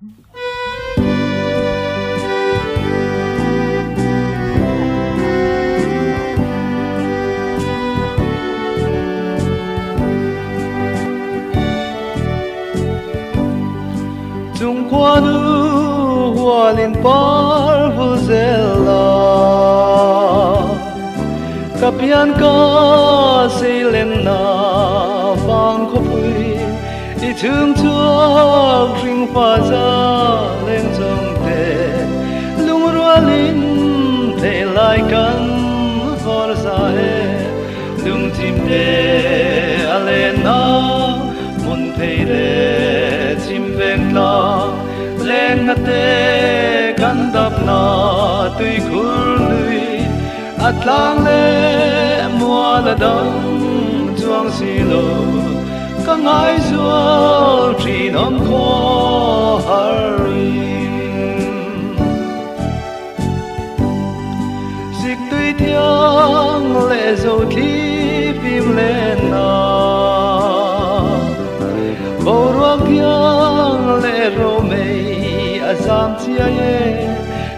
Trung qua nu hoa linh par vuzela kapian ka seilen na vang ko pui I thum chuak ring pha za leng jong te lung rualin te lai kan hor za he lung tim te alena mun te le chim veng la leng na te kan dap na tui khur lui atlang le mua la dang chuang si lo ka ngai zual trin om kho harin zik tui thiang le zo thi phim le na bo ruak thiang le ro mei azam chia ye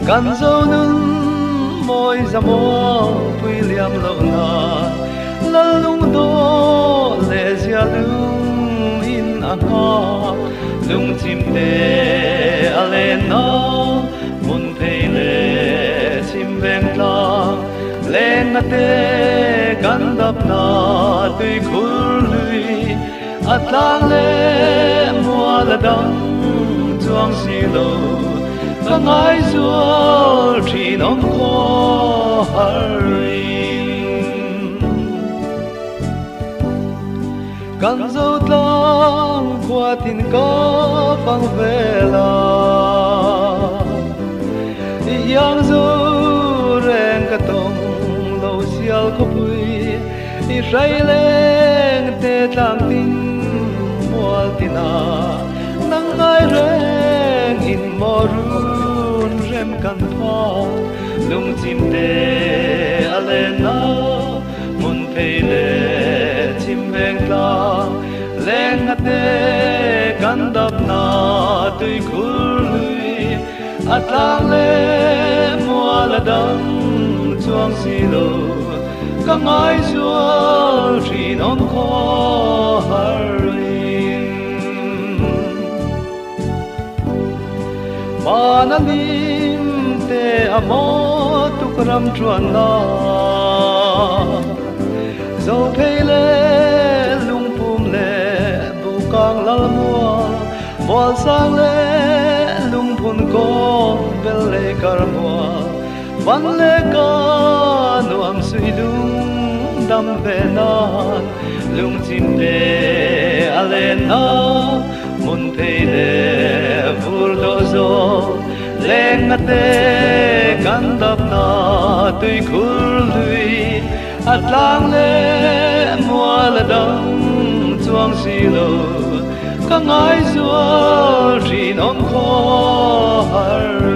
kan zo nun moi zamo pui liam lo na la lung do le zia lung in aha lung chim te alena mun thei le chim veng la len na te kan dap na tui khur lui atlang le mua la dang chuang si lo ka ngai zual trin om kho harin kan zo tlang kwa tin ka phang vela yang zo reng ka tong lo sial ko pui I rai leng te tlang tin mual tina nang ngai reng in morun rem kan pha lung chim te alena mun phei le chim veng la leng na te kan dap na tui khur lui atlang le mua la dang chuang si lo ka ngai zual trin om kho harin manalim te amo tukram chuan na zo phele lung pum le bu kang lal mua mol sang le lung phun ko bel le kar mua van le ka nuam sui lung dam ve na lung chim te alena mun thei le vur do zo leng na te kan dap na tui khur lui atlang le mua la dang chuang si lo ka ngai zual trin om kho har